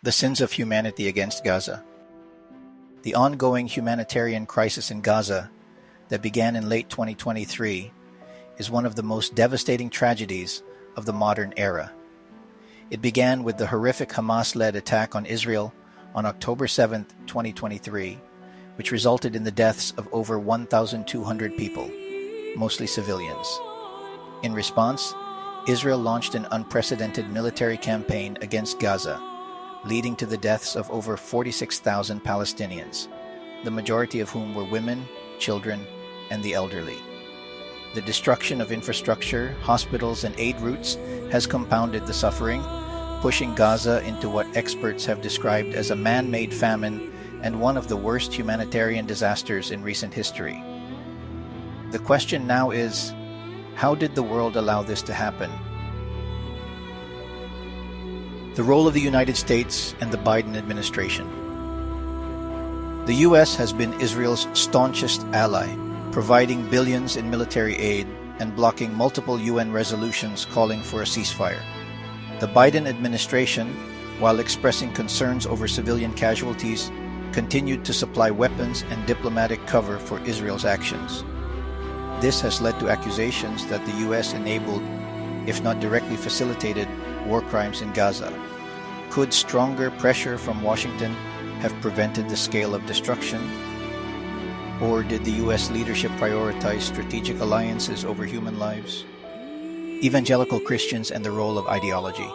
The sins of humanity against Gaza. The ongoing humanitarian crisis in Gaza that began in late 2023 is one of the most devastating tragedies of the modern era. It began with the horrific Hamas-led attack on Israel on October 7, 2023, which resulted in the deaths of over 1,200 people, mostly civilians. In response, Israel launched an unprecedented military campaign against Gaza, leading to the deaths of over 46,000 Palestinians, the majority of whom were women, children, and the elderly. The destruction of infrastructure, hospitals, and aid routes has compounded the suffering, pushing Gaza into what experts have described as a man-made famine and one of the worst humanitarian disasters in recent history. The question now is, how did the world allow this to happen? The role of the United States and the Biden administration. The U.S. has been Israel's staunchest ally, providing billions in military aid and blocking multiple UN resolutions calling for a ceasefire. The Biden administration, while expressing concerns over civilian casualties, continued to supply weapons and diplomatic cover for Israel's actions. This has led to accusations that the U.S. enabled, if not directly facilitated, war crimes in Gaza. Could stronger pressure from Washington have prevented the scale of destruction? Or did the U.S. leadership prioritize strategic alliances over human lives? Evangelical Christians and the role of ideology.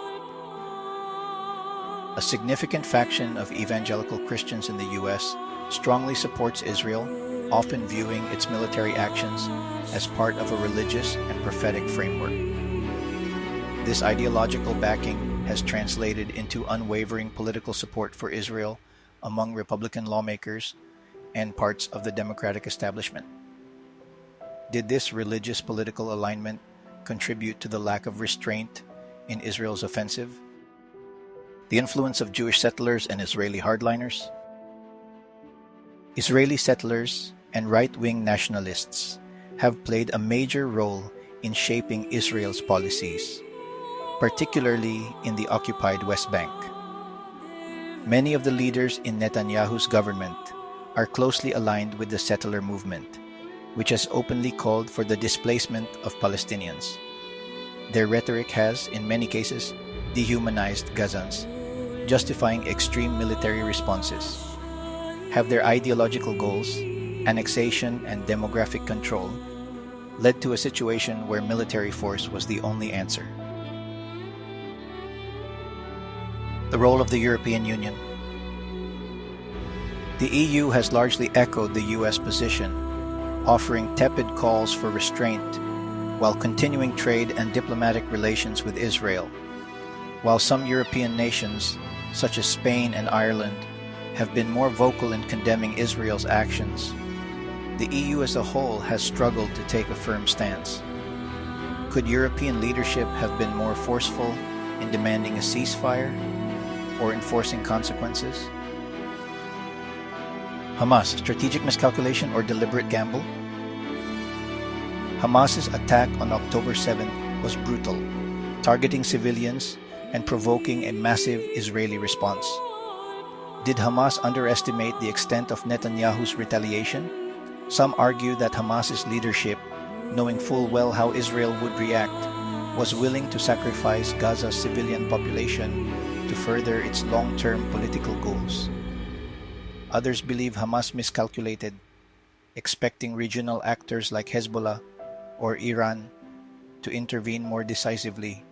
A significant faction of evangelical Christians in the U.S. strongly supports Israel, often viewing its military actions as part of a religious and prophetic framework. This ideological backing has translated into unwavering political support for Israel among Republican lawmakers and parts of the Democratic establishment. Did this religious political alignment contribute to the lack of restraint in Israel's offensive? The influence of Jewish settlers and Israeli hardliners. Israeli settlers and right-wing nationalists have played a major role in shaping Israel's policies, particularly in the occupied West Bank. Many of the leaders in Netanyahu's government are closely aligned with the settler movement, which has openly called for the displacement of Palestinians. Their rhetoric has, in many cases, dehumanized Gazans, justifying extreme military responses. Have their ideological goals, annexation and demographic control, led to a situation where military force was the only answer? The role of the European Union. The EU has largely echoed the US position, offering tepid calls for restraint while continuing trade and diplomatic relations with Israel. While some European nations, such as Spain and Ireland, have been more vocal in condemning Israel's actions, the EU as a whole has struggled to take a firm stance. Could European leadership have been more forceful in demanding a ceasefire or enforcing consequences? Hamas, strategic miscalculation or deliberate gamble? Hamas's attack on October 7th was brutal, targeting civilians and provoking a massive Israeli response. Did Hamas underestimate the extent of Netanyahu's retaliation? Some argue that Hamas's leadership, knowing full well how Israel would react, was willing to sacrifice Gaza's civilian population to further its long-term political goals. Others believe Hamas miscalculated, expecting regional actors like Hezbollah or Iran to intervene more decisively,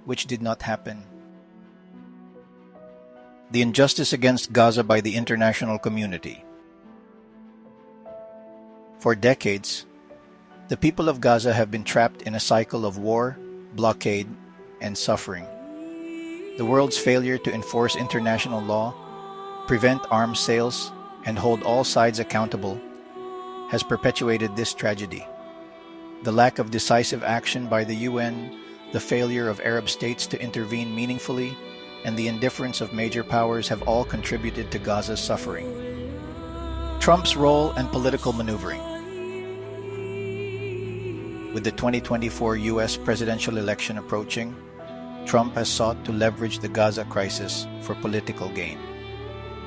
which did not happen. The injustice against Gaza by the international community. For decades, the people of Gaza have been trapped in a cycle of war, blockade, and suffering. The world's failure to enforce international law, prevent arms sales, and hold all sides accountable has perpetuated this tragedy. The lack of decisive action by the UN, the failure of Arab states to intervene meaningfully, and the indifference of major powers have all contributed to Gaza's suffering. Trump's role and political maneuvering. With the 2024 U.S. presidential election approaching, Trump has sought to leverage the Gaza crisis for political gain.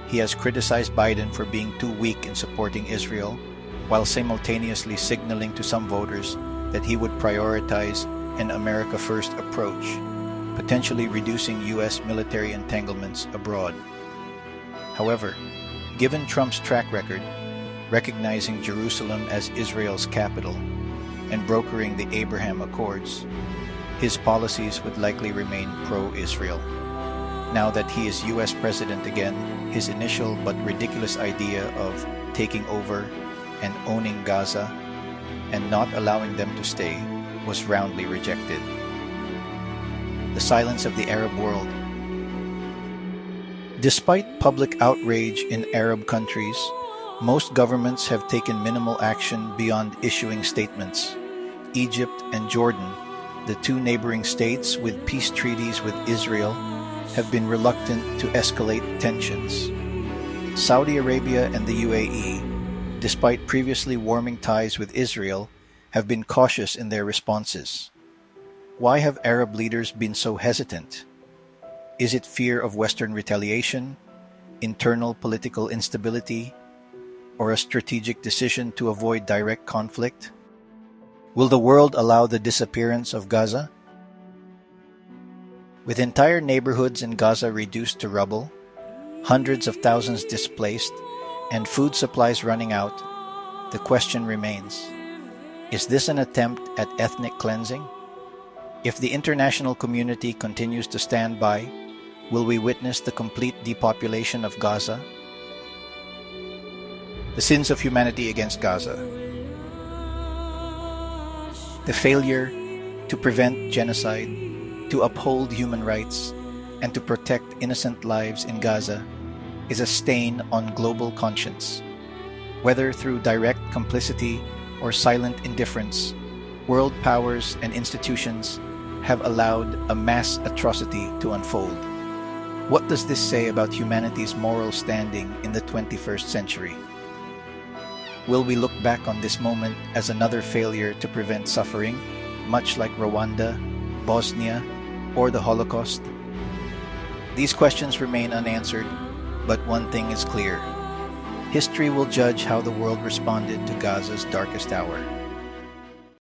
He has criticized Biden for being too weak in supporting Israel, while simultaneously signaling to some voters that he would prioritize an America First approach, potentially reducing U.S. military entanglements abroad. However, given Trump's track record, recognizing Jerusalem as Israel's capital and brokering the Abraham Accords, his policies would likely remain pro-Israel. Now that he is U.S. president again, his initial but ridiculous idea of taking over and owning Gaza and not allowing them to stay was roundly rejected. The silence of the Arab world. Despite public outrage in Arab countries, most governments have taken minimal action beyond issuing statements. Egypt and Jordan, the two neighboring states with peace treaties with Israel, have been reluctant to escalate tensions. Saudi Arabia and the UAE, despite previously warming ties with Israel, have been cautious in their responses. Why have Arab leaders been so hesitant? Is it fear of Western retaliation, internal political instability, or a strategic decision to avoid direct conflict? Will the world allow the disappearance of Gaza? With entire neighborhoods in Gaza reduced to rubble, hundreds of thousands displaced, and food supplies running out, the question remains, is this an attempt at ethnic cleansing? If the international community continues to stand by, will we witness the complete depopulation of Gaza? The sins of humanity against Gaza. The failure to prevent genocide, to uphold human rights, and to protect innocent lives in Gaza is a stain on global conscience. Whether through direct complicity or silent indifference, world powers and institutions have allowed a mass atrocity to unfold. What does this say about humanity's moral standing in the 21st century? Will we look back on this moment as another failure to prevent suffering, much like Rwanda, Bosnia, or the Holocaust? These questions remain unanswered, but one thing is clear. History will judge how the world responded to Gaza's darkest hour.